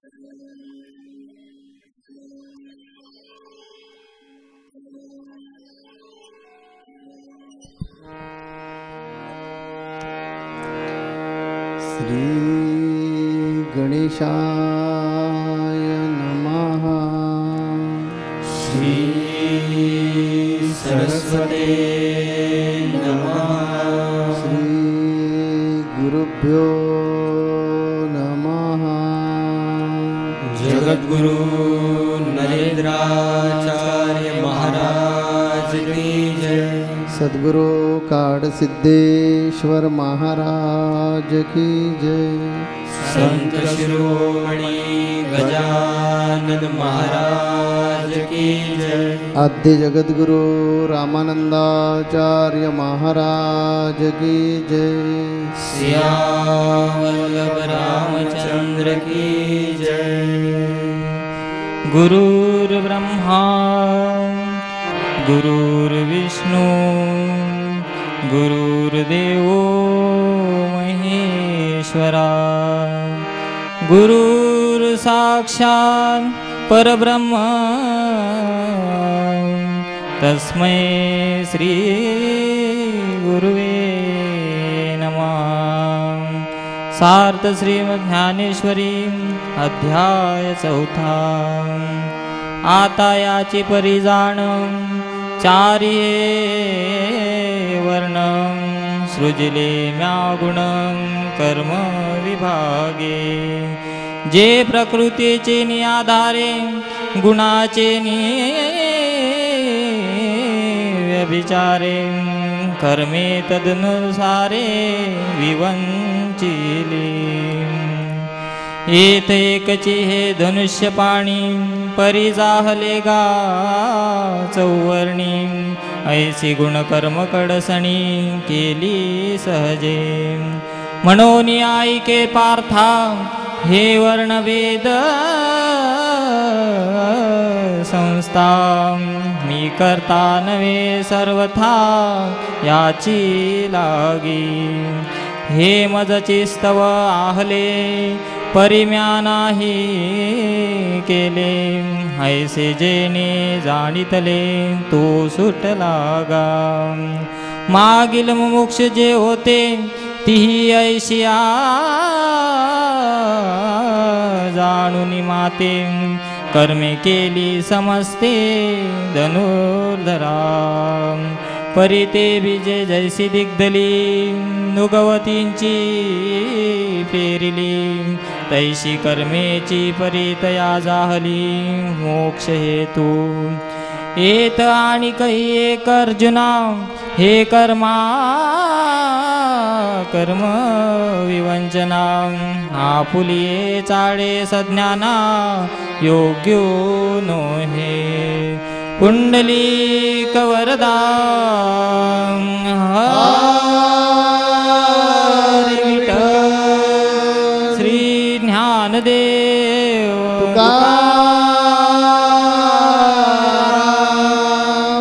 श्री गणेशाय नमः। श्री सरस्वते नमः। श्री गुरुभ्यो नमः। जगद्गुरु नरेंद्राचार्य महाराज की जय। सद्गुरु काडसिद्धेश्वर महाराज की जय। संत शिरोमणि गजानन महाराज की जय। आद्य जगद्गुरु रामानंदाचार्य महाराज की जय। सियावल्लभ रामचंद्र की जय। गुरुर्ब्रह्मा गुरुर्विष्णु गुरुर्देवो महेश्वरा गुरुर्साक्षात् परब्रह्म तस्मै श्री गुरुवे नमः। सार्थ श्रीमद्ज्ञानेश्वरी अध्याय 4। आता याची परिजाण चारिये वर्ण सृजिले म्या गुण कर्म विभागे। जे प्रकृतीचे निआधारे गुणाचे व्यभिचारे कर्मे तदनुसारे विवंचिले। येथे एकची हे धनुष्यपाणी परिजाहले गा चौवर्णी। ऐसी गुणकर्म कडसणी केली सहजे। म्हणून ऐके पार्था हे वर्णवेद संस्था। मी करता नवे सर्वथा याची लागी। हे मजची स्तव आहले परिम्या नाही केले। ऐसे जेने जाणितले तो सुटला गा। मागील मुमुक्ष जे होते तीही ऐशिया जाणून माते। कर्मे केली समजते धनुर्धरा। परिते बीजे जैसी दिग्धली नुगवतींची पेरिली। तैशी कर्मेची परितया जाहली मोक्ष हेतू। येत आणि काही एक अर्जुना हे कर्मा कर्म विवंचना। आपुलिये चाळे सज्ञाना योग्यो नो हे। पुंडलीक वरदा हरि विठ्ठल श्री ज्ञानदेव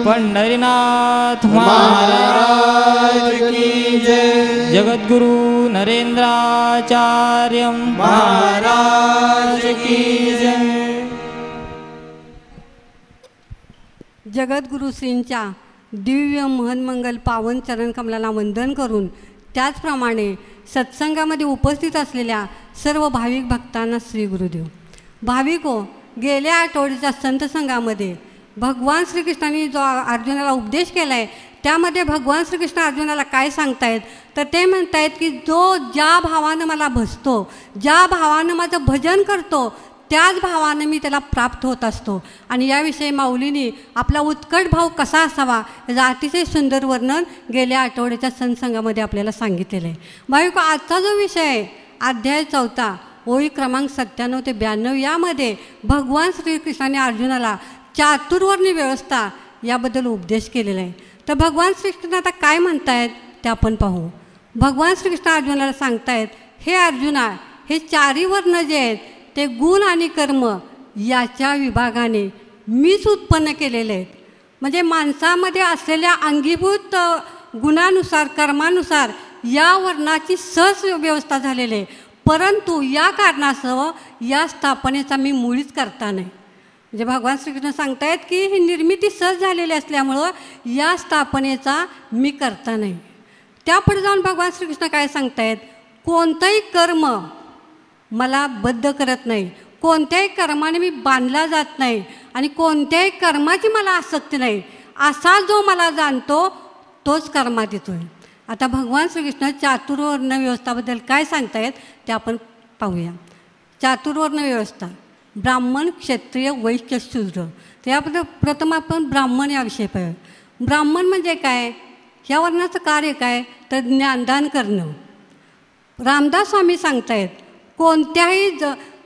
पंढरीनाथ महाराज की जय। जगद्गुरु नरेंद्राचार्य महाराज की जय। जगद्गुरु श्रींच्या दिव्य महन्मंगल पावन चरण कमलाला वंदन करून त्याचप्रमाणे सत्संगामध्ये उपस्थित असलेल्या सर्व भाविक भक्तांना श्री गुरुदेव। भाविको, गेल्या आठवड्याच्या संतसंगामध्ये भगवान श्रीकृष्णांनी जो अर्जुनाला उपदेश केला आहे त्यामध्ये भगवान श्रीकृष्ण अर्जुनाला काय सांगतायत तर ते म्हणतायत की जो ज्या भावानं मला भजतो, ज्या भावानं माझं भजन करतो त्याच भावानं मी त्याला प्राप्त होत असतो। आणि याविषयी माऊलींनी आपला उत्कट भाव कसा असावा याचं अतिशय सुंदर वर्णन गेल्या आठवड्याच्या सत्संगामध्ये आपल्याला सांगितलेलं आहे। भाविको, आजचा जो विषय आहे अध्याय 4 ओळी क्रमांक 97 ते 92 यामध्ये भगवान श्रीकृष्णाने अर्जुनाला चातुर्वर्णी व्यवस्था याबद्दल उपदेश केलेला आहे। तर भगवान श्रीकृष्ण आता काय म्हणतायत ते आपण पाहू। भगवान श्रीकृष्ण अर्जुनाला सांगतायत, हे अर्जुना, हे चारी वर्ण जे आहेत ते गुण आणि कर्म याच्या विभागाने मीच उत्पन्न केलेले आहेत। म्हणजे माणसामध्ये असलेल्या अंगीभूत गुणानुसार कर्मानुसार या वर्णाची सहज व्यवस्था झालेली आहे। परंतु या कारणासह या स्थापनेचा मी मुळीच करता नाही. म्हणजे भगवान श्रीकृष्ण सांगतायत की ही निर्मिती सहज झालेली असल्यामुळं या स्थापनेचा मी करता नाही. त्यापुढे जाऊन भगवान श्रीकृष्ण काय सांगतायत, कोणतंही कर्म मला बद्ध करत नाही, कोणत्याही कर्माने मी बांधला जात नाही आणि कोणत्याही कर्माची मला आसक्ती नाही. असा जो मला जाणतो तोच कर्मात येतोय. आता भगवान श्रीकृष्ण चातुर्वर्ण व्यवस्थाबद्दल काय सांगतायत ते आपण पाहूया. चातुर्वर्ण व्यवस्था, ब्राह्मण, क्षत्रिय, वैश्य, शूद्र. त्याबद्दल प्रथम आपण ब्राह्मण याविषयी पाहूया. ब्राह्मण म्हणजे काय, ह्या वर्णाचं कार्य काय, तर ज्ञानदान करणं. रामदास स्वामी सांगतायत कोणत्याही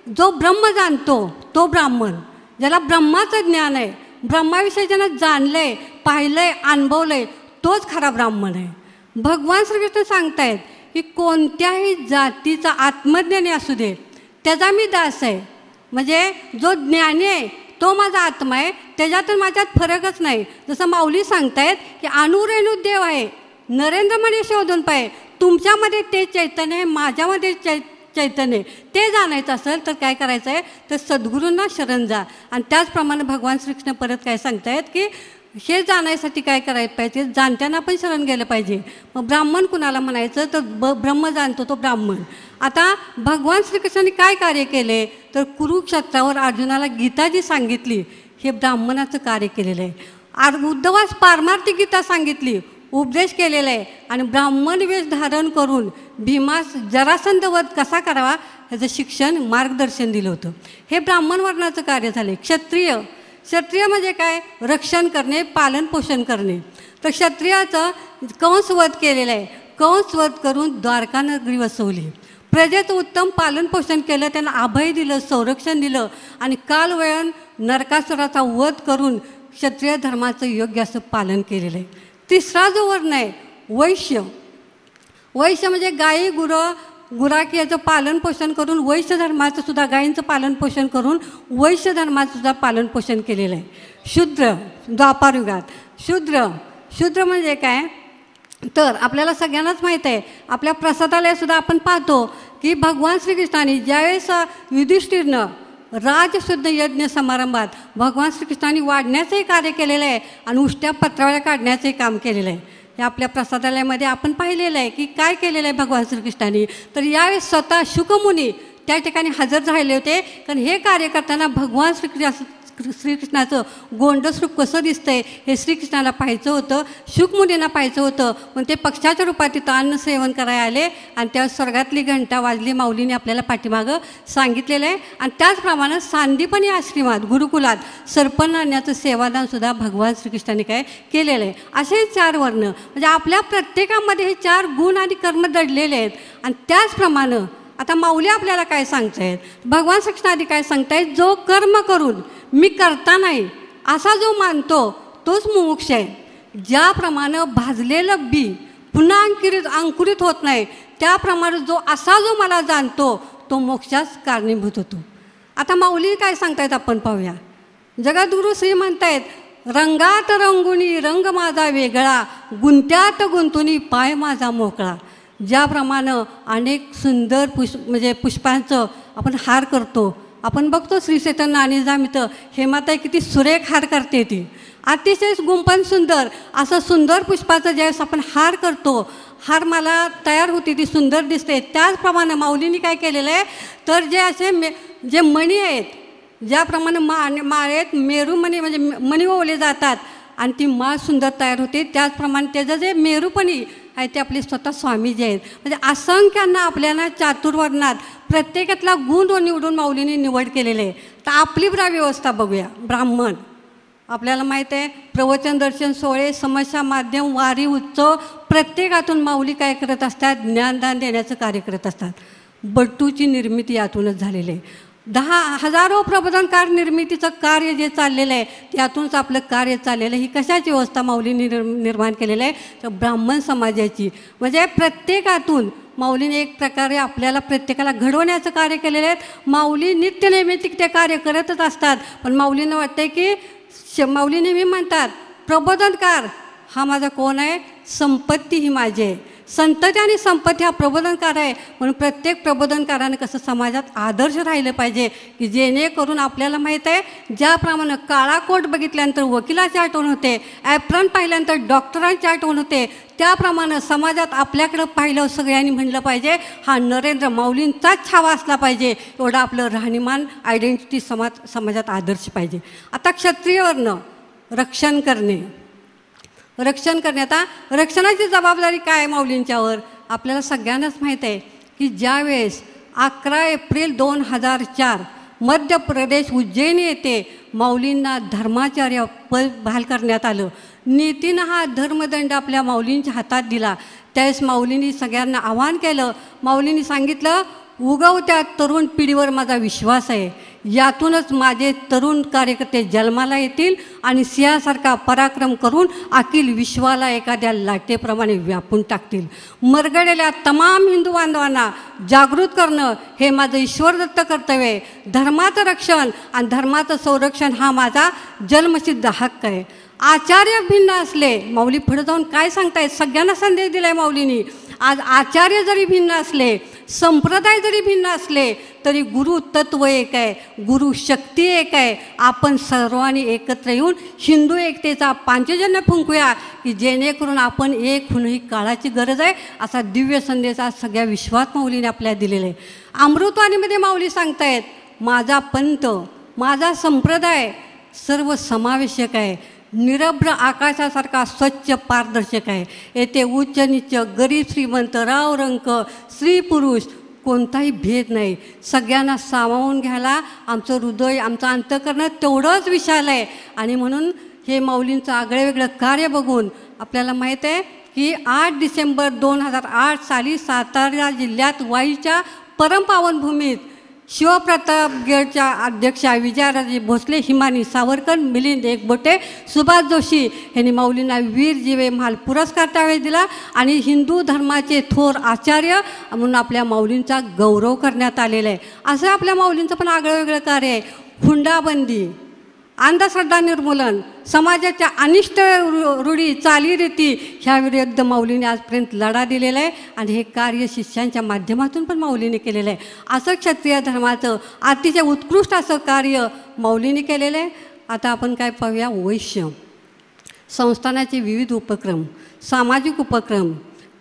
जो ब्रह्म जाणतो तो ब्राह्मण, ज्याला ब्रह्माचं ज्ञान आहे, ब्रह्माविषयी ज्यानं जाणलं आहे, पाहिलं आहे, अनुभवलं आहे, तोच खरा ब्राह्मण आहे. भगवान श्रीकृष्ण सांगतायत की कोणत्याही जातीचा आत्मज्ञानी असू दे त्याचा मी दास आहे. म्हणजे जो ज्ञानी आहे तो माझा आत्मा आहे, त्याच्यातून माझ्यात फरकच नाही. जसं माऊली सांगतायत की अणुरेणू देव आहे, नरेंद्र म्हणे शोधून पाहे, तुमच्यामध्ये ते चैतन्य आहे, माझ्यामध्ये चैतन्य, ते जाणायचं असेल तर काय करायचं आहे, तर सद्गुरूंना शरण जा. आणि त्याचप्रमाणे भगवान श्रीकृष्ण परत काय सांगतायत की हे जाण्यासाठी काय करायला पाहिजे, जाणत्यांना पण शरण गेलं पाहिजे. मग ब्राह्मण कुणाला म्हणायचं, तर ब्रह्म जाणतो तो ब्राह्मण. आता भगवान श्रीकृष्णाने काय कार्य केले, तर कुरुक्षेत्रावर अर्जुनाला गीता जी सांगितली हे ब्राह्मणाचं कार्य केलेलं आहे. उद्धवास पारमार्थिक गीता सांगितली, उपदेश केलेला आहे. आणि ब्राह्मण वेश धारण करून भीमास जरासंध वध कसा करावा ह्याचं शिक्षण, मार्गदर्शन दिलं होतं. हे ब्राह्मण वर्णाचं कार्य झाले. क्षत्रिय म्हणजे काय, रक्षण करणे, पालन पोषण करणे. तर क्षत्रियाचं कंसवध केलेलं आहे, कंसवध करून द्वारका नगरी वसवली, प्रजेचं उत्तम पालन पोषण केलं, त्यांना अभय दिलं, संरक्षण दिलं आणि कालवेळन नरकासुराचा वध करून क्षत्रिय धर्माचं योग्य असं पालन केलेलं आहे. तिसरा जो वर्ण आहे वैश्य. वैश्य म्हणजे गाई गुराखी याचं पालन पोषण करून वैश्य धर्माचं सुद्धा, गायींचं पालन पोषण करून वैश्य धर्माचं सुद्धा पालन पोषण केलेलं आहे. शूद्र, द्वापारयुगात शूद्र म्हणजे काय, तर आपल्याला सगळ्यांनाच माहीत आहे, आपल्या प्रसादालयासुद्धा आपण पाहतो की भगवान श्रीकृष्णाने ज्यावेळेस युधिष्ठिरनं राजशुद्ध यज्ञ समारंभात भगवान श्रीकृष्णाने वाढण्याचंही कार्य केलेलं आहे आणि उष्ट्या पत्रावळ्या काढण्याचंही काम केलेलं आहे. हे आपल्या प्रसादालयामध्ये आपण पाहिलेलं आहे की काय केलेलं आहे भगवान श्रीकृष्णाने. तर यावेळेस स्वतः शुकमुनी त्या ठिकाणी हजर राहिले होते, कारण हे कार्य करताना भगवान श्रीकृष्णाचं गोंडस्वरूप कसं दिसतंय हे श्रीकृष्णाला पाहायचं होतं, शुकमुनींना पाहायचं होतं. पण ते पक्षाच्या रूपात तिथं अन्न सेवन करायला आले आणि त्या स्वर्गातली घंटा वाजली, माऊलीने आपल्याला पाठीमागं सांगितलेलं आहे. आणि त्याचप्रमाणे सांदीपनी आश्रमात गुरुकुलात सरपणाण्याचं सेवादानसुद्धा भगवान श्रीकृष्णाने काय केलेलं आहे. असे 4 वर्ण, म्हणजे आपल्या प्रत्येकामध्ये हे 4 गुण आणि कर्म दडलेले आहेत. आणि त्याचप्रमाणे आता माऊली आपल्याला काय सांगतायत, भगवान श्रीकृष्णाने काय सांगतायत, जो कर्म करून मी करता नाही असा जो मानतो तोच मुमुक्ष आहे. ज्याप्रमाणे भाजलेलं बी पुन्हा अंकुरित होत नाही, त्याप्रमाणे असा जो मला जाणतो तो मोक्षास कारणीभूत होतो. आता माऊली काय सांगतायत आपण पाहूया. जगद्गुरू श्री म्हणतायत, रंगात रंगुनी रंग माझा वेगळा, गुंत्यात गुंतुनी पाय माझा मोकळा. ज्याप्रमाणे अनेक सुंदर पुष्पांचं आपण हार करतो, आपण बघतो श्री चैतन्य आणि जामितं हेमाताई किती सुरेख हार करते, ती अतिशय गुंफन सुंदर असं सुंदर पुष्पाचं ज्यावेळेस आपण हार करतो, हार मला तयार होती, ती सुंदर दिसते. त्याचप्रमाणे माऊलींनी काय केलेलं आहे, तर जे असे जे मणी आहेत, ज्याप्रमाणे माळेत मेरूमणी म्हणजे मणी ओवले जातात आणि ती माळ सुंदर तयार होते, त्याचप्रमाणे त्याचं जे मेरूपणी आहे ते आपले स्वतः स्वामीजी आहेत. म्हणजे असंख्यांना आपल्याला चातुर्वर्णात प्रत्येकातला गुण निवडून माऊलीने निवड केलेले आहे. तर आपली व्यवस्था बघूया. ब्राह्मण आपल्याला माहीत आहे, प्रवचन, दर्शन, सोहळे, समस्या, माध्यम, वारी, उत्सव प्रत्येकातून माऊली काय करत असतात, ज्ञानदान देण्याचं कार्य करत असतात. बट्टूची निर्मिती यातूनच झालेली आहे. 10,000 प्रबोधनकार निर्मितीचं कार्य जे चाललेलं आहे त्यातूनच आपलं कार्य चाललेलं आहे. ही कशाची व्यवस्था माऊलींनी निर्माण केलेलं आहे, तर ब्राह्मण समाजाची. म्हणजे प्रत्येकातून माऊलीने एक प्रकारे आपल्याला प्रत्येकाला घडवण्याचं कार्य केलेलं आहे. माऊली नित्यनैमित्तिक ते कार्य करतच असतात. पण माऊलींना वाटतं की माऊली नेहमी म्हणतात, प्रबोधनकार हा माझा कोण आहे, संपत्ती ही माझी आहे. संतती आणि संपत्ती हा प्रबोधनकार आहे, म्हणून प्रत्येक प्रबोधनकाराने कसं समाजात आदर्श राहिलं पाहिजे की जेणेकरून आपल्याला माहीत आहे ज्याप्रमाणे काळा कोट बघितल्यानंतर वकिलाची आठवण होते, ॲप्रॉन पाहिल्यानंतर डॉक्टरांची आठवण होते, त्याप्रमाणे समाजात आपल्याकडं पाहिलं सगळ्यांनी म्हणलं पाहिजे हा नरेंद्र माऊलींचाच छावा असला पाहिजे, एवढं आपलं राहणीमान आयडेंटिटी समाजात आदर्श पाहिजे. आता क्षत्रियवर्ण रक्षण करणे आता रक्षणाची जबाबदारी काय आहे माऊलींच्यावर आपल्याला सगळ्यांनाच माहीत आहे की ज्यावेळेस 11 एप्रिल 2004 मध्य प्रदेश उज्जैनी येथे माऊलींना धर्माचार्य पद बहाल करण्यात आलं. नीतीनं हा धर्मदंड आपल्या माऊलींच्या हातात दिला. त्यावेळेस माऊलींनी सगळ्यांना आवाहन केलं. माऊलींनी सांगितलं उगवत्या तरुण पिढीवर माझा विश्वास आहे, यातूनच माझे तरुण कार्यकर्ते जन्माला येतील आणि सिंहासारखा पराक्रम करून अखिल विश्वाला एखाद्या लाटेप्रमाणे व्यापून टाकतील. मरगळलेल्या तमाम हिंदू बांधवांना जागृत करणं हे माझं ईश्वरदत्त कर्तव्य आहे. धर्माचं रक्षण आणि धर्माचं संरक्षण हा माझा जन्मसिद्ध हक्क आहे. आचार्य भिन्न असले, माऊली पुढे जाऊन काय सांगतायत, सगळ्यांना संदेश दिलाय माऊलींनी. आज आचार्य जरी भिन्न असले, संप्रदाय जरी भिन्न असले तरी गुरु तत्व एक आहे, गुरु शक्ती एक आहे. आपण सर्वांनी एकत्र येऊन हिंदू एकतेचा पांचजन्य फुंकूया की जेणेकरून आपण एक होणं ही काळाची गरज आहे, असा दिव्य संदेश आज सगळ्या विश्वात माऊलीने आपल्याला दिलेला आहे. अमृतवाणीमध्ये माऊली सांगतायत माझा पंथ, माझा संप्रदाय सर्व समावेशक आहे, निरभ्र आकाशासारखा स्वच्छ पारदर्शक आहे. येथे उच्च नीच, गरीब श्रीमंत, राव रंक, स्त्री पुरुष कोणताही भेद नाही. सगळ्यांना सामावून घ्यायला आमचं हृदय, आमचं अंतःकरण तेवढंच विशाल आहे. आणि म्हणून हे माऊलींचं आगळेवेगळं कार्य बघून आपल्याला माहीत आहे की 8 डिसेंबर 2008 साली सातारा जिल्ह्यात वाईच्या परमपावन भूमीत शिवप्रतापगडच्या अध्यक्षा विजयाराजे भोसले, हिमानी सावरकर, मिलिंद एकबोटे, सुभाष जोशी यांनी माऊलींना वीर जिवे महाल पुरस्कार त्यावेळेस दिला आणि हिंदू धर्माचे थोर आचार्य म्हणून आपल्या माऊलींचा गौरव करण्यात आलेला आहे. असं आपल्या माऊलींचं पण आगळंवेगळं कार्य आहे. हुंडाबंदी, अंधश्रद्धा निर्मूलन, समाजाच्या अनिष्ट रूढी चालीरीती ह्या विरुद्ध माऊलीने आजपर्यंत लढा दिलेला आहे आणि हे कार्य शिष्यांच्या माध्यमातून पण माऊलीने केलेलं आहे. असं क्षत्रिय धर्माचं अतिशय उत्कृष्ट असं कार्य माऊलीने केलेलं आहे. आता आपण काय पाहूया, वैश्य संस्थानाचे विविध उपक्रम, सामाजिक उपक्रम,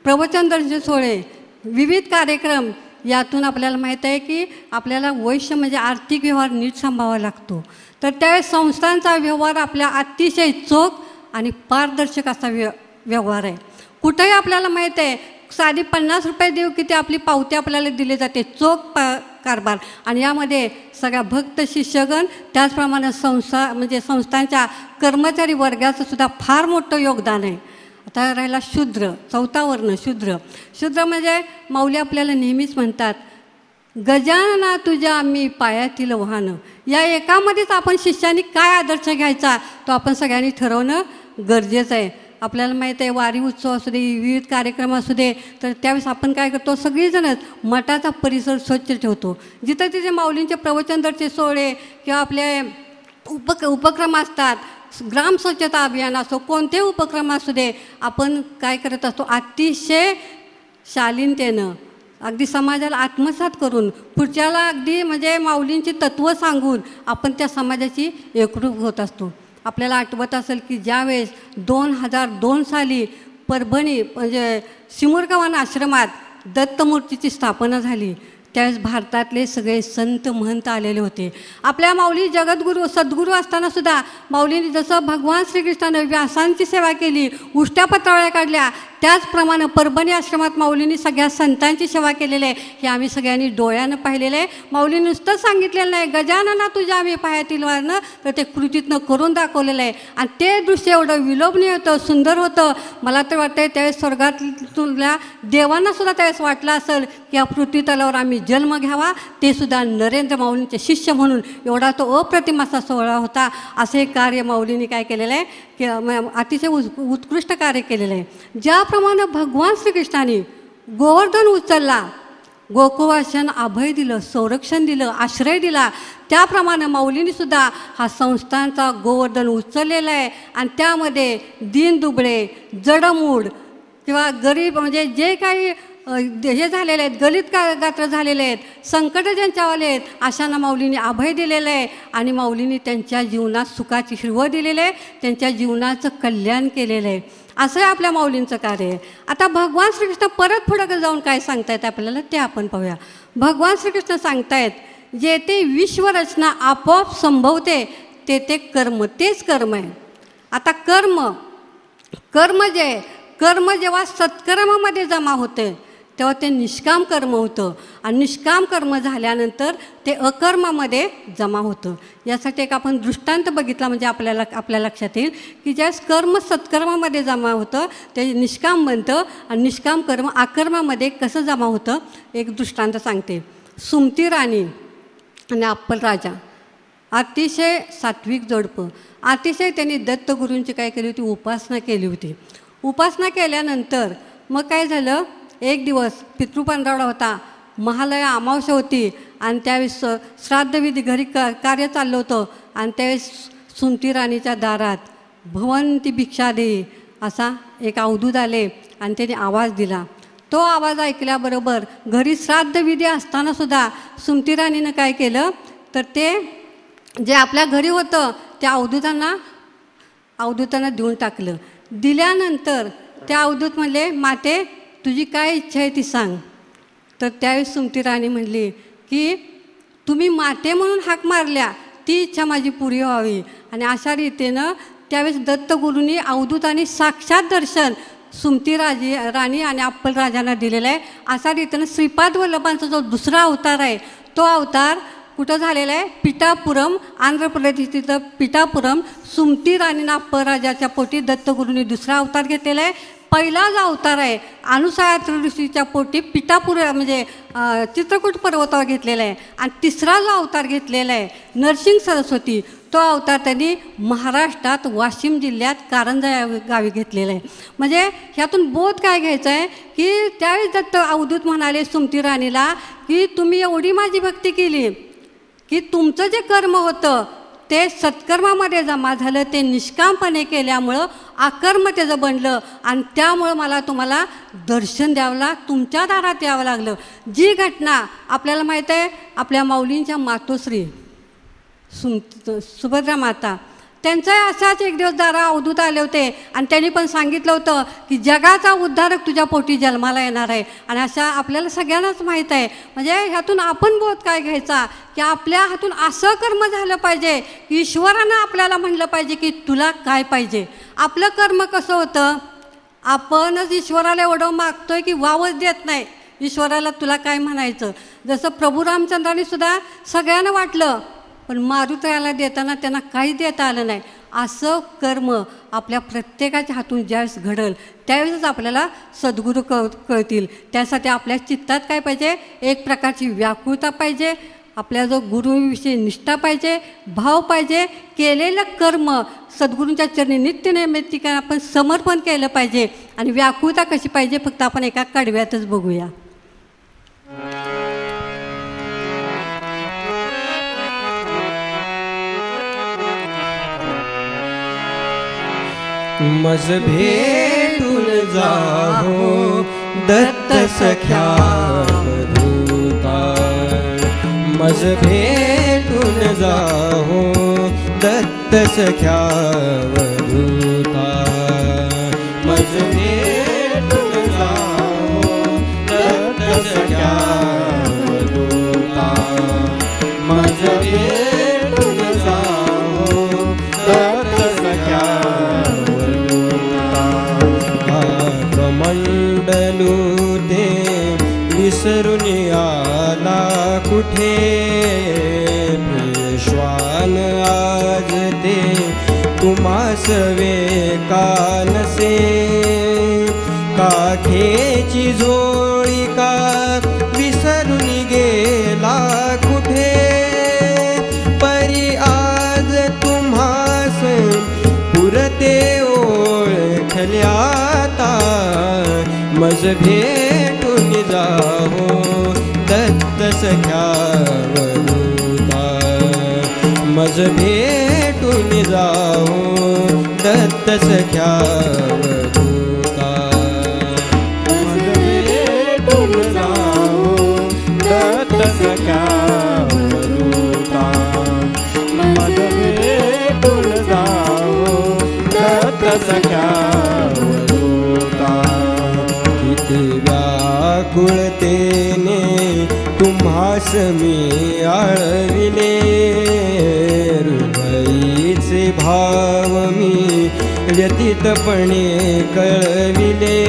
प्रवचन दर्शन सोहळे, विविध कार्यक्रम, यातून आपल्याला माहीत आहे की आपल्याला वैश्य म्हणजे आर्थिक व्यवहार नीट सांभाळावा लागतो. तर त्यावेळेस संस्थांचा व्यवहार आपल्या अतिशय चोख आणि पारदर्शक असा व्यवहार आहे. कुठंही आपल्याला माहीत आहे साधी 50 रुपये देऊ की ते आपली पावती आपल्याला दिली जाते, चोख कारभार. आणि यामध्ये सगळ्या भक्त शिष्यगण त्याचप्रमाणे संस्थांच्या कर्मचारी वर्गाचं सुद्धा फार मोठं योगदान आहे. आता राहिला शूद्र, चौथा वर्ण शूद्र म्हणजे माऊली आपल्याला नेहमीच म्हणतात गजानना तुझ्या मी पायातील वाहन. या एकामध्येच आपण शिष्यांनी काय आदर्श घ्यायचा तो आपण सगळ्यांनी ठरवणं गरजेचं आहे. आपल्याला माहीत आहे वारी उत्सव असू दे, विविध कार्यक्रम असू दे, तर त्यावेळेस आपण काय करतो, सगळीजणच मठाचा परिसर स्वच्छ ठेवतो. जिथं तिथे माऊलींचे प्रवचनदर्शे सोहळे किंवा आपले उपक्रम असतात, ग्राम स्वच्छता अभियान असो, कोणतेही उपक्रम असू दे, आपण काय करत असतो अतिशय शालीनतेनं अगदी समाजाला आत्मसात करून पुढच्याला अगदी म्हणजे माऊलींची तत्त्व सांगून आपण त्या समाजाची एकरूप होत असतो. आपल्याला आठवत असेल की ज्यावेळेस 2002 साली परभणी म्हणजे सिमुरगावान आश्रमात दत्तमूर्तीची स्थापना झाली, त्यावेळेस भारतातले सगळे संत महंत आलेले होते. आपल्या माऊली जगद्गुरू सद्गुरू असताना सुद्धा माऊलींनी जसं भगवान श्रीकृष्णानं व्यासांची सेवा केली, उष्ट्या पत्रावळ्या काढल्या, त्याचप्रमाणे परभणी आश्रमात माऊलींनी सगळ्या संतांची सेवा केलेली आहे. हे आम्ही सगळ्यांनी डोळ्यानं पाहिलेलं आहे. माऊलींनी नुसतं सांगितलेलं नाही गजानना तुझ्या आम्ही पायातील वारनं, तर ते कृतीतनं करून दाखवलेलं आहे. आणि ते दृश्य एवढं विलोभनीय होतं, सुंदर होतं. मला तर वाटतं त्यावेळेस स्वर्गातल्या देवांना सुद्धा त्यावेळेस वाटलं असेल की या पृथ्वीतलावर आम्ही जन्म घ्यावा, ते सुद्धा नरेंद्र माऊलींचे शिष्य म्हणून. एवढा तो अप्रतिम असा सोहळा होता. असे कार्य माऊलींनी काय केलेलं आहे की अतिशय उत्कृष्ट कार्य केलेलं आहे. ज्याप्रमाणे भगवान श्रीकृष्णाने गोवर्धन उचलला, गोकुळवासन अभय दिलं, संरक्षण दिलं, आश्रय दिला, त्याप्रमाणे माऊलींनी सुद्धा हा संस्थांचा गोवर्धन उचललेला आहे. आणि त्यामध्ये दीनदुबळे, जडमूड, किंवा गरीब म्हणजे जे काही हे झालेले आहेत, गलित गात्र झालेले आहेत, संकट ज्यांच्यावाले आहेत, अशांना माऊलींनी अभय दिलेलं आहे आणि माऊलींनी त्यांच्या जीवनात सुखाची हिरवळ दिलेलं आहे, त्यांच्या जीवनाचं कल्याण केलेलं आहे. असं आपल्या माऊलींचं कार्य आहे. आता भगवान श्रीकृष्ण परत पुढं जाऊन काय सांगतायत आपल्याला ते आपण पाहूया. भगवान श्रीकृष्ण सांगतायत, जे ते विश्वरचना आपोआप संभवते ते ते कर्म, तेच कर्म आहे. आता कर्म जे कर्म जेव्हा सत्कर्मामध्ये जमा होते तेव्हा ते निष्काम कर्म होतं आणि निष्काम कर्म झाल्यानंतर ते अकर्मामध्ये जमा होतं. यासाठी एक आपण दृष्टांत बघितला म्हणजे आपल्या लक्षात येईल की ज्यावेळेस कर्म सत्कर्मामध्ये जमा होतं ते निष्काम बनतं आणि निष्काम कर्म अकर्मामध्ये कसं जमा होतं एक दृष्टांत सांगते. सुमती राणी आणि अप्पल राजा अतिशय सात्विक जोडपं, अतिशय त्यांनी दत्तगुरूंची काय केली होती, उपासना केली होती. उपासना केल्यानंतर मग काय झालं, एक दिवस पितृपंधरवडा होता, महालया अमावस्या होती आणि त्यावेळेस श्राद्धविधी घरी कार्य चाललं होतं आणि त्यावेळेस सुमती राणीच्या दारात भवंती भिक्षा दे असा एक अवधूत आले आणि त्याने आवाज दिला. तो आवाज ऐकल्याबरोबर घरी श्राद्धविधी असतानासुद्धा सुमती राणीनं काय केलं तर ते जे आपल्या घरी होतं त्या अवधूतांना देऊन टाकलं. दिल्यानंतर त्या अवधूत म्हणले, माते तुझी काय इच्छा आहे ती सांग. तर त्यावेळेस सुमती राणी म्हणली की तुम्ही माते म्हणून हाक मारल्या ती इच्छा माझी पुरी व्हावी. आणि अशा रीतीनं त्यावेळेस दत्तगुरूंनी अवधूतांनी साक्षात दर्शन सुमती राणी आणि अप्पल राजांना दिलेलं आहे. अशा रीतीनं श्रीपाद वल्लभांचा जो दुसरा अवतार आहे तो अवतार कुठं झालेलं आहे, पिठापुरम, आंध्र प्रदेशातील पिठापुरम. सुमती राणीनं अप्पल राजाच्या पोटी दत्तगुरूंनी दुसरा अवतार घेतलेला आहे. पहिला जो अवतार आहे अनुसूया ऋषीच्या पोटी पिठापुरम म्हणजे चित्रकूट पर्वतावर घेतलेला आहे. आणि तिसरा जो अवतार घेतलेला आहे नरसिंह सरस्वती, तो अवतार त्यांनी महाराष्ट्रात वाशिम जिल्ह्यात कारंजा या गावी घेतलेला आहे. म्हणजे ह्यातून बोध काय घ्यायचा आहे की त्यावेळेस दत्त अवधूत म्हणाले सुमती राणीला की तुम्ही एवढी माझी भक्ती केली की तुमचं जे कर्म होतं ते सत्कर्मामध्ये जमा झालं, ते निष्कामपणे केल्यामुळं अकर्म त्याचं बनलं आणि त्यामुळं मला तुम्हाला दर्शन द्यावं तुमच्या दारात यावं लागलं. जी घटना आपल्याला माहीत आहे, आपल्या माऊलींच्या मातोश्री सुभद्रा माता त्यांचा असाच एक दिवस दारा अवधूत आले होते आणि त्यांनी पण सांगितलं होतं की जगाचा उद्धारक तुझ्या पोटी जन्माला येणार आहे. आणि अशा आपल्याला सगळ्यांनाच माहीत आहे. म्हणजे ह्यातून आपण बोध काय घ्यायचा की आपल्या हातून असं कर्म झालं पाहिजे की ईश्वरानं आपल्याला म्हणलं पाहिजे की तुला काय पाहिजे. आपलं कर्म कसं होतं, आपणच ईश्वराला एवढं मागतोय की वावच देत नाही ईश्वराला तुला काय म्हणायचं. जसं प्रभू रामचंद्रांनी सुद्धा सगळ्यांना वाटलं पण मारुतीला देताना त्यांना काही देता आलं नाही. असं कर्म आपल्या प्रत्येकाच्या हातून ज्यावेळेस घडल त्यावेळेस आपल्याला सद्गुरू कळतील. त्यासाठी आपल्या चित्तात काय पाहिजे, एक प्रकारची व्याकुळता पाहिजे, आपल्या जो गुरुविषयी निष्ठा पाहिजे, भाव पाहिजे, केलेलं कर्म सद्गुरूंच्या चरणी नित्यनैमित्तिक आपण समर्पण केलं पाहिजे. आणि व्याकुळता कशी पाहिजे फक्त आपण एका कडव्यातच बघूया. मज भेटून जाहो दत्त सख्या अवधूता, मज भेटून जाहो दत्त सख्या अवधूता, मज भेटून जाहो दत्त सख्या अवधूता, मज भेटून जाहो दत्त सख्या मंडलू ते विसरून आला कुठे, पेशवान आज ते तुम्हास वेकानसे, काखेची झोळी का विसरून गेला कुठे, परी आज तुम्हास पुरते ओळखल्याता, मज भेटून जाहो दत्त सख्या अवधूता, मज भेटून जाहो दत्त सख्या अवधूता. सख्या वरुता मज भेटून जावो दत्त सख्या वरुता किती व्याकुळतेने तुम्हास मी आळविले हृदयीचे भाव मी व्यतीतपणे कळविले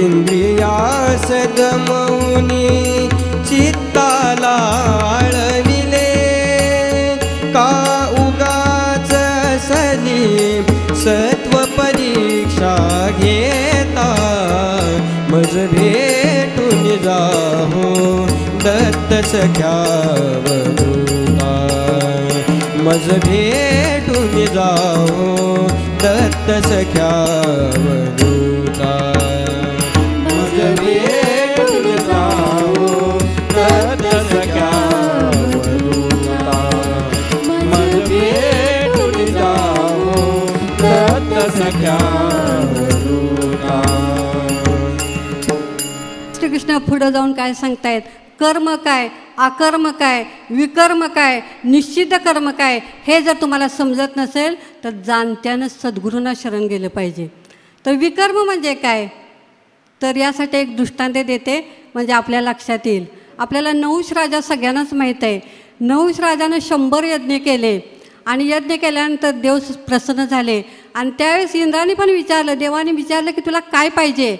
इंद्रियास दमवूनी चित्ताला आळविले का उगाच असली सत्व परीक्षा घेता मज भेटून जाहो दत्त सख्या वरुता मज भेटून जाहो दत्त सख्या वरुता मज भेटून जाहो दत्त सख्या वरुता मज भेटून जाहो दत्त सख्या वरुता. श्रीकृष्ण पुढं जाऊन काय सांगतायत, कर्म काय, अकर्म काय, विकर्म काय, निश्चित कर्म काय, हे जर तुम्हाला समजत नसेल तर जाणत्यानं सद्गुरूंना शरण गेलं पाहिजे. तर विकर्म म्हणजे काय, तर यासाठी एक दृष्टांत देते म्हणजे आपल्या लक्षात येईल. आपल्याला नहुष राजा सगळ्यांनाच माहीत आहे. नहुष राजानं 100 यज्ञ केले आणि यज्ञ केल्यानंतर देव प्रसन्न झाले आणि त्यावेळेस इंद्राने पण विचारलं, देवाने विचारलं की तुला काय पाहिजे.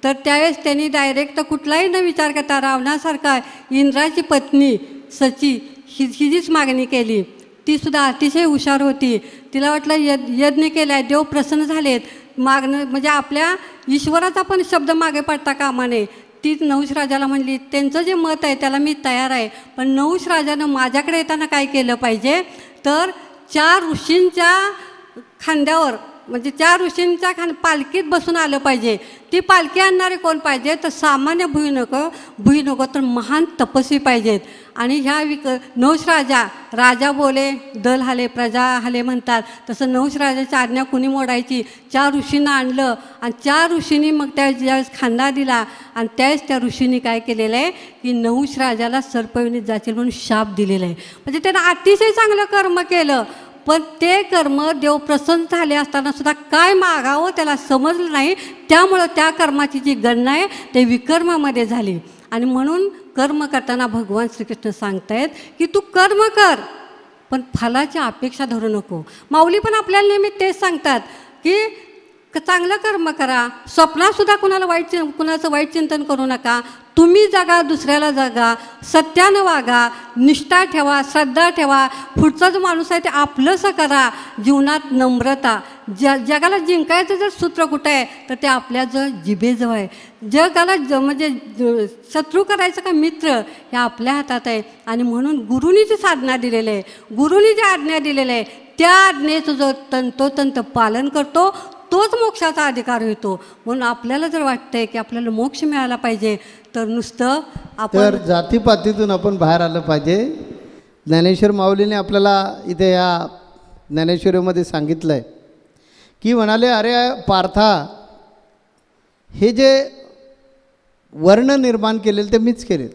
तर त्यावेळेस त्यांनी डायरेक्ट कुठलाही न विचार करता रावणासारखा इंद्राची पत्नी सची हिचीच मागणी केली. तीसुद्धा अतिशय हुशार होती. तिला वाटलं यज्ञ केला, देव प्रसन्न झालेत, मागणं म्हणजे आपल्या ईश्वराचा पण शब्द मागे पडता कामा नये. तीच नहुष राजाला म्हणली, त्यांचं जे मत आहे त्याला मी तयार आहे, पण नहुष राजानं माझ्याकडे येताना काय केलं पाहिजे, तर 4 ऋषींच्या खांद्यावर म्हणजे 4 ऋषींच्या पालखीत बसून आलं पाहिजे. ती पालखी आणणारे कोण पाहिजे, तर सामान्य भुई नको तर महान तपस्वी पाहिजेत. आणि ह्या नहुष राजा बोले दल हाले प्रजा हाले म्हणतात, तसं नहुष राजाची आज्ञा कुणी मोडायची. 4 ऋषींना आणलं आणि 4 ऋषींनी मग ज्यावेळेस खांदा दिला आणि त्यावेळेस त्या ऋषींनी काय केलेलं आहे की नहुष राजाला सर्पयोनीत जातील म्हणून शाप दिलेला आहे. म्हणजे त्यानं अतिशय चांगलं कर्म केलं, पण ते कर्म देव प्रसन्न झाले असताना सुद्धा काय मागावं त्याला समजलं नाही. त्यामुळं त्या कर्माची जी गणना आहे ते विकर्मामध्ये झाली. आणि म्हणून कर्म करताना भगवान श्रीकृष्ण सांगतायत की तू कर्म कर पण फलाची अपेक्षा धरू नको. माऊली पण आपल्याला नेहमी तेच सांगतात की चांगलं कर्म करा, स्वप्नातसुद्धा कुणाचं वाईट चिंतन करू नका, तुम्ही जगा दुसऱ्याला जगा, सत्यानं वागा, निष्ठा ठेवा, श्रद्धा ठेवा, पुढचा जो माणूस आहे ते आपलंसं करा, जीवनात नम्रता. जगाला जिंकायचं जर सूत्र कुठं आहे तर ते आपल्या जिभेजवळ आहे. जगाला म्हणजे शत्रू करायचं का मित्र हे आपल्या हातात आहे. आणि म्हणून गुरुनी जी साधना दिलेली आहे, गुरुनी जी आज्ञा दिलेली आहे त्या आज्ञेचं जो तंतोतंत पालन करतो तोच मोक्षाचा अधिकार होतो. म्हणून आपल्याला जर वाटतंय की आपल्याला मोक्ष मिळाला पाहिजे तर नुसतं तर जातीपातीतून आपण बाहेर आलं पाहिजे. ज्ञानेश्वर माऊलीने आपल्याला इथे या ज्ञानेश्वरीमध्ये सांगितलं आहे की म्हणाले, अरे पार्था, हे जे वर्ण निर्माण केलेले ते मीच केलेत.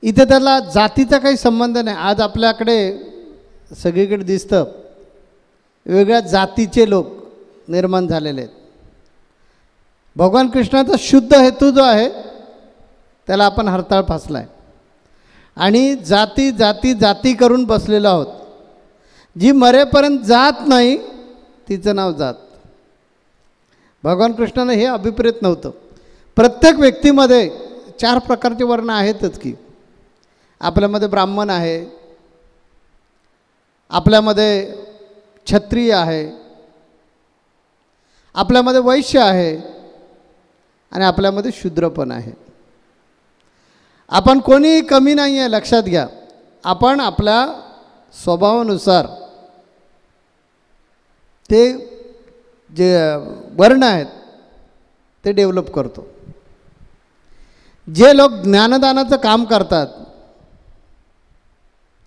इथे त्याला जातीचा काही संबंध नाही. आज आपल्याकडे सगळीकडे दिसतं वेगळ्या जातीचे लोक निर्माण झालेले आहेत. भगवान कृष्णाचा शुद्ध हेतू जो आहे त्याला आपण हरताळ फासला आहे आणि जाती जाती जाती करून बसलेलो आहोत. जी मरेपर्यंत जात नाही तिचं नाव जात. भगवान कृष्णानं हे अभिप्रेत नव्हतं. प्रत्येक व्यक्तीमध्ये 4 प्रकारचे वर्ण आहेतच की. आपल्यामध्ये ब्राह्मण आहे, आपल्यामध्ये क्षत्रिय आहे, आपल्यामध्ये वैश्य आहे आणि आपल्यामध्ये शूद्र पण आहे. आपण कोणी कमी नाही आहे, लक्षात घ्या. आपण आपल्या स्वभावानुसार ते जे वर्ण आहेत ते डेव्हलप करतो. जे लोक ज्ञानदानाचं काम करतात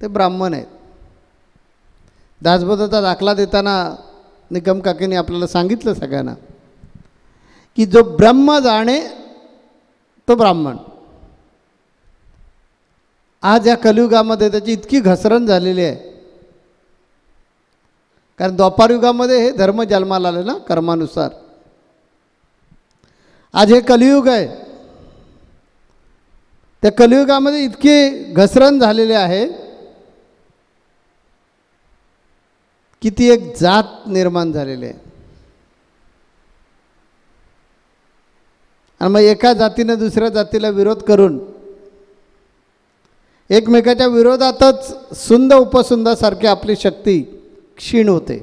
ते ब्राह्मण आहेत. दासबोधाचा दाखला देताना निकम काकीने आपल्याला सांगितलं सगळ्यांना की जो ब्रह्म जाणे तो ब्राह्मण. आज या कलियुगामध्ये त्याची इतकी घसरण झालेली आहे. कारण द्वापारयुगामध्ये हे धर्म जन्माला आले ना कर्मानुसार. आज हे कलियुग आहे. त्या कलियुगामध्ये इतकी घसरण झालेली आहे की ती एक जात निर्माण झालेली आहे. आणि मग एका जातीने दुसऱ्या जातीला विरोध करून एकमेकाच्या विरोधातच सुंद उपसुंदासारखी आपली शक्ती क्षीण होते.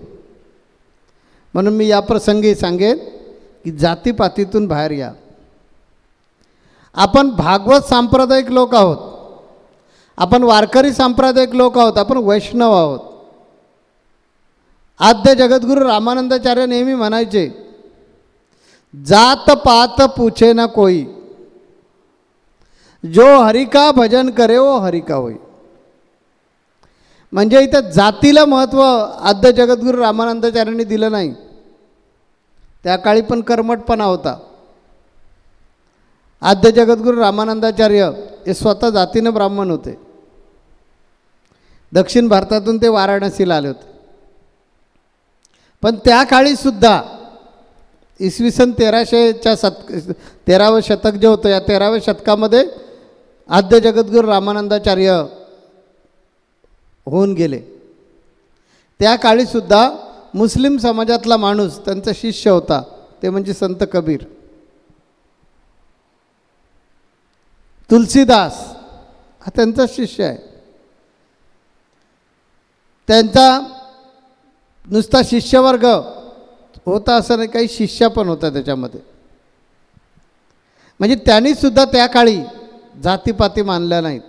म्हणून मी या प्रसंगी सांगेन की जातीपातीतून बाहेर या. आपण भागवत सांप्रदायिक लोक आहोत, आपण वारकरी सांप्रदायिक लोक आहोत, आपण वैष्णव आहोत. आद्य जगद्गुरू रामानंदाचार्य नेहमी म्हणायचे, जात पात पूछे ना कोई, जो हरि का भजन करे वो हरि का होई. म्हणजे इथं जातीला महत्त्व आद्य जगद्गुरू रामानंदाचार्यांनी दिलं नाही. त्या काळी पण कर्मठपणा होता. आद्य जगद्गुरू रामानंदाचार्य हे स्वतः जातीनं ब्राह्मण होते. दक्षिण भारतातून ते वाराणसीला आले होते. पण त्या काळीसुद्धा इसवी सन 1300 शतक जे होतं, या 13व्या शतकामध्ये आद्य जगद्गुरू रामानंदाचार्य होऊन गेले. त्या काळीसुद्धा मुस्लिम समाजातला माणूस त्यांचा शिष्य होता, ते म्हणजे संत कबीर. तुलसीदास हा त्यांचा शिष्य आहे. त्यांचा नुसता शिष्यवर्ग होता असं नाही, काही शिष्या पण होता त्याच्यामध्ये. म्हणजे त्यांनीसुद्धा त्या काळी जातीपाती मानल्या नाहीत.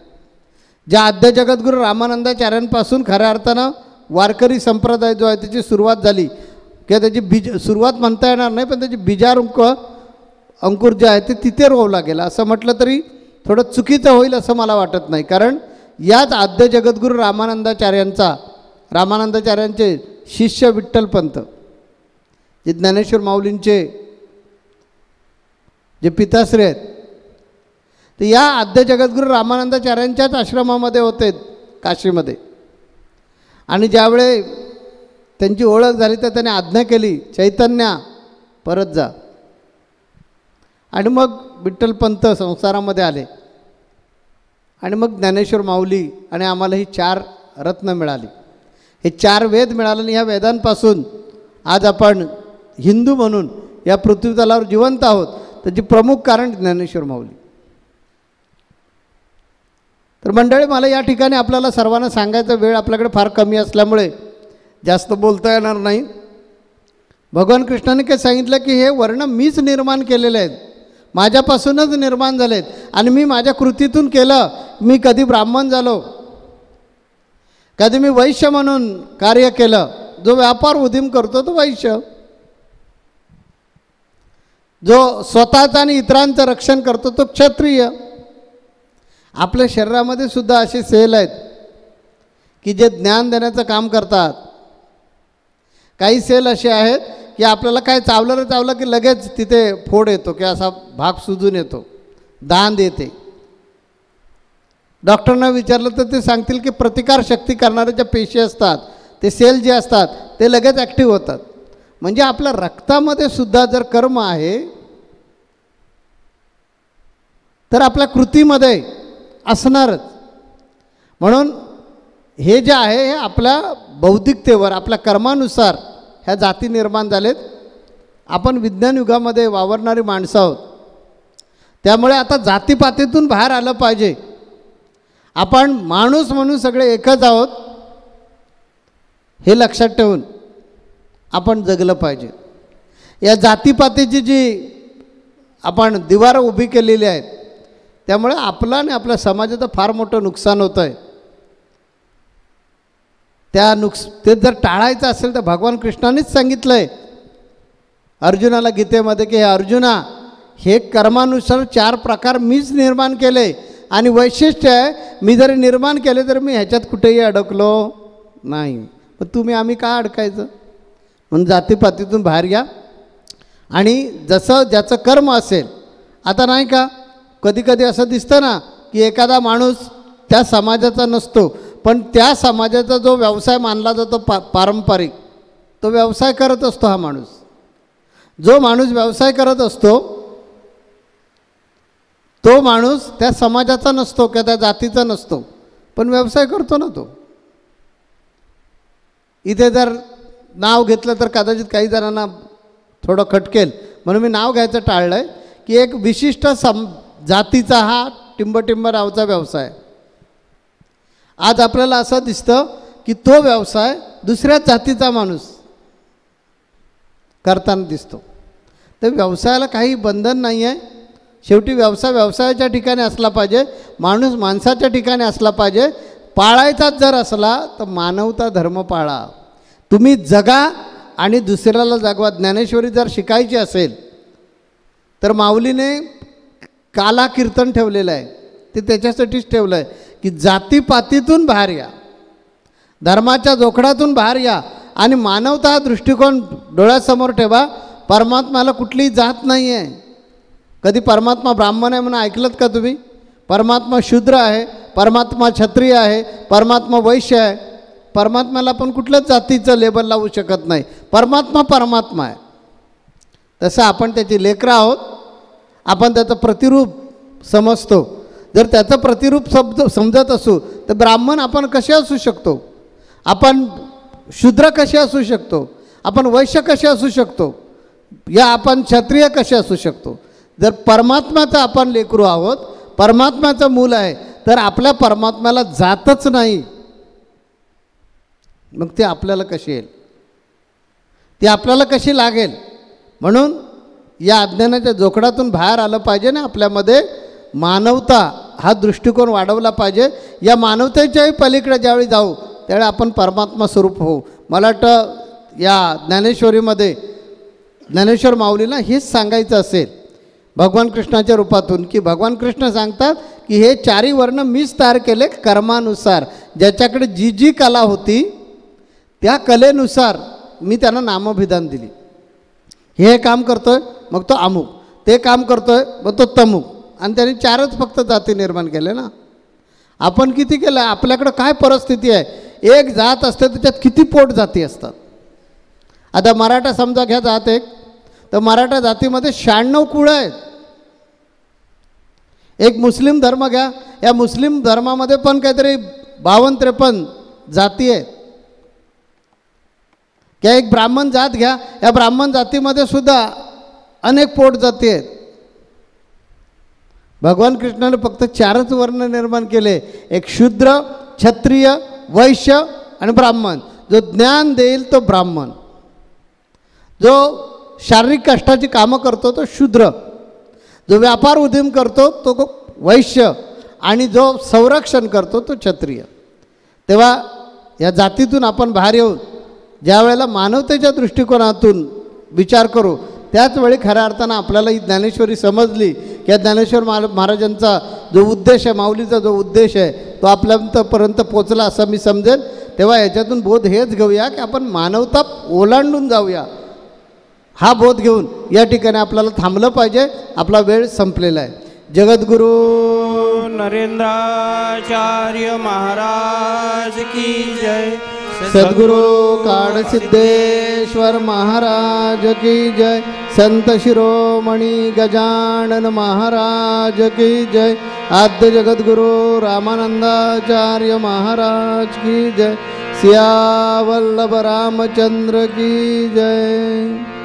ज्या आद्य जगद्गुरू रामानंदाचार्यांपासून खऱ्या अर्थानं वारकरी संप्रदाय जो आहे त्याची सुरुवात झाली, किंवा त्याची सुरुवात म्हणता येणार नाही, पण त्याची अंकुर जे आहे ते तिथे रोवला गेला असं म्हटलं तरी थोडं चुकीचं होईल असं मला वाटत नाही. कारण याच आद्य जगद्गुरू रामानंदाचार्यांचे शिष्य विठ्ठलपंत, जे ज्ञानेश्वर माऊलींचे जे पिताश्री आहेत, तर या आद्य जगद्गुरू रामानंदाचार्यांच्याच आश्रमामध्ये होते काशीमध्ये. आणि ज्यावेळे त्यांची ओळख झाली तर त्याने आज्ञा केली, चैतन्या परत जा. आणि मग विठ्ठलपंत संसारामध्ये आले. आणि मग ज्ञानेश्वर माऊली आणि आम्हाला ही 4 रत्न मिळाली, हे 4 वेद मिळाले. आणि ह्या वेदांपासून आज आपण हिंदू म्हणून या पृथ्वीतलावर जिवंत आहोत. त्याची प्रमुख कारण ज्ञानेश्वर माऊली. तर मंडळी, मला या ठिकाणी आपल्याला सर्वांना सांगायचा वेळ आपल्याकडे फार कमी असल्यामुळे जास्त बोलता येणार नाही. भगवान कृष्णाने काय सांगितलं की हे वर्ण मीच निर्माण केलेले आहेत, माझ्यापासूनच निर्माण झालेत. आणि मी माझ्या कृतीतून केलं. मी कधी ब्राह्मण झालो, कधी मी वैश्य म्हणून कार्य केलं. जो व्यापार उदीम करतो तो वैश्य, जो स्वतःचं आणि इतरांचं रक्षण करतो तो क्षत्रिय. आपल्या शरीरामध्ये सुद्धा असे सेल आहेत की जे ज्ञान देण्याचं काम करतात. काही सेल असे आहेत की आपल्याला काय चावलं की लगेच तिथे फोड येतो किंवा असा भाग सुजून येतो, दांद येते. डॉक्टरना विचारलं तर ते सांगतील की प्रतिकारशक्ती करणाऱ्या ज्या पेशी असतात, ते सेल जे असतात ते लगेच ॲक्टिव्ह होतात. म्हणजे आपल्या रक्तामध्ये सुद्धा जर कर्म आहे तर आपल्या कृतीमध्ये असणारच. म्हणून हे जे आहे हे आपल्या बौद्धिकतेवर, आपल्या कर्मानुसार ह्या जाती निर्माण झालेत. आपण विज्ञान युगामध्ये वावरणारी माणसं आहोत. त्यामुळे आता जातीपातीतून बाहेर आलं पाहिजे. आपण माणूस म्हणून सगळे एकच आहोत हे लक्षात ठेवून आपण जगलं पाहिजे. या जातीपातीची जी आपण दिवारं उभी केलेली आहेत, त्यामुळे आपलं आणि आपल्या समाजाचं फार मोठं नुकसान होतं आहे. ते जर टाळायचं असेल तर भगवान कृष्णानेच सांगितलं आहे अर्जुनाला गीतेमध्ये की हे अर्जुना, हे कर्मानुसार 4 प्रकार मीच निर्माण केले. आणि वैशिष्ट्य आहे, मी जरी निर्माण केले तर मी ह्याच्यात कुठेही अडकलो नाही. पण आम्ही का अडकायचं? म्हणून जातीपातीतून बाहेर या. आणि जसं ज्याचं कर्म असेल, आता नाही का कधी कधी असं दिसतं ना की एखादा माणूस त्या समाजाचा नसतो, पण त्या समाजाचा जो व्यवसाय मानला जातो पारंपरिक, तो व्यवसाय करत असतो हा माणूस. जो माणूस व्यवसाय करत असतो तो माणूस त्या समाजाचा नसतो किंवा त्या जातीचा नसतो, पण व्यवसाय करतो ना तो. इथे जर नाव घेतलं तर कदाचित काही जणांना थोडं खटकेल, म्हणून मी नाव घ्यायचं टाळलं आहे की एक विशिष्ट जातीचा हा टिंबटिंब नावाचा व्यवसाय. आज आपल्याला असं दिसतं की तो व्यवसाय दुसऱ्याच जातीचा माणूस करताना दिसतो. तर व्यवसायाला काही बंधन नाही आहे. शेवटी व्यवसाय व्यवसायाच्या ठिकाणी असला पाहिजे, माणूस माणसाच्या ठिकाणी असला पाहिजे. पाळायचाच जर असला तर मानवता धर्म पाळा. तुम्ही जगा आणि दुसऱ्याला जगवा. ज्ञानेश्वरी जर शिकायची असेल तर माऊलीने काला कीर्तन ठेवलेलं आहे, ते त्याच्यासाठीच ठेवलं आहे की जातीपातीतून बाहेर या, धर्माच्या जोखडातून बाहेर या आणि मानवता हा दृष्टिकोन डोळ्यासमोर ठेवा. परमात्म्याला कुठलीही जात नाही आहे. कधी परमात्मा ब्राह्मण आहे म्हणून ऐकलंत का तुम्ही? परमात्मा शूद्र आहे, परमात्मा क्षत्रिय आहे, परमात्मा वैश्य आहे. परमात्म्याला पण कुठल्याच जातीचं लेबल लावू शकत नाही. परमात्मा परमात्मा आहे. तसं आपण त्याची लेकरं आहोत. आपण त्याचं प्रतिरूप समजतो. जर त्याचं प्रतिरूप समजत असू तर ब्राह्मण आपण कसे असू शकतो? आपण शूद्र कसे असू शकतो? आपण वैश्य कसे असू शकतो? या आपण क्षत्रिय कसे असू शकतो? जर परमात्म्याचं आपण लेकरू आहोत, परमात्म्याचं मूल आहे, तर आपल्या परमात्म्याला जातच नाही. मग ते आपल्याला कशी येईल? ती आपल्याला कशी लागेल? म्हणून या अज्ञानाच्या जोखडातून बाहेर आलं पाहिजे ना. आपल्यामध्ये मानवता हा दृष्टिकोन वाढवला पाहिजे. या मानवतेच्याही पलीकडे ज्यावेळी जाऊ त्यावेळी आपण परमात्मा स्वरूप होऊ. मला वाटतं या ज्ञानेश्वरीमध्ये ज्ञानेश्वर माऊलीला हेच सांगायचं असेल भगवान कृष्णाच्या रूपातून, की भगवान कृष्ण सांगतात की हे चारी वर्ण मीच तयार केले कर्मानुसार. ज्याच्याकडे जी जी कला होती त्या कलेनुसार मी त्यांना नामविधान दिली. हे काम करतोय मग तो अमुक, ते काम करतोय मग तो तमुक, आणि त्यांनी चारच फक्त जाती निर्माण केले ना. आपण किती केलं? आपल्याकडं काय परिस्थिती आहे? एक जात असते त्याच्यात किती पोट जाती असतात. आता मराठा समजा घ्या जात एक, तर मराठा जातीमध्ये 96 कुळं आहेत. एक मुस्लिम धर्म घ्या, या मुस्लिम धर्मामध्ये पण काहीतरी 52-53 जाती आहेत. किंवा एक ब्राह्मण जात घ्या, या ब्राह्मण जातीमध्ये सुद्धा अनेक पोट जाती आहेत. भगवान कृष्णाने फक्त 4च वर्ण निर्माण केले, एक शूद्र, क्षत्रिय, वैश्य आणि ब्राह्मण. जो ज्ञान देईल तो ब्राह्मण, जो शारीरिक कष्टाची कामं करतो तो शूद्र, जो व्यापार उद्यम करतो तो वैश्य, आणि जो संरक्षण करतो तो क्षत्रिय. तेव्हा या जातीतून आपण बाहेर येऊन ज्या वेळेला मानवतेच्या दृष्टिकोनातून विचार करू त्याच वेळी खऱ्या अर्थानं आपल्याला ही ज्ञानेश्वरी समजली की ज्ञानेश्वर महाराजांचा जो उद्देश आहे, माऊलीचा जो उद्देश आहे तो आपल्यापर्यंत पोचला असं मी समजेल. तेव्हा याच्यातून बोध हेच घेऊया की आपण मानवता ओलांडून जाऊया. हा बोध घेऊन या ठिकाणी आपल्याला थांबलं पाहिजे. आपला वेळ संपलेला आहे. जगद्गुरु नरेंद्राचार्य महाराज की जय. सद्गुरु काडसिद्धेश्वर महाराज की जय. संत शिरोमणी गजानन महाराज की जय. आद्य जगद्गुरु रामानंदाचार्य महाराज की जय. सियावल्लभ रामचंद्र की जय.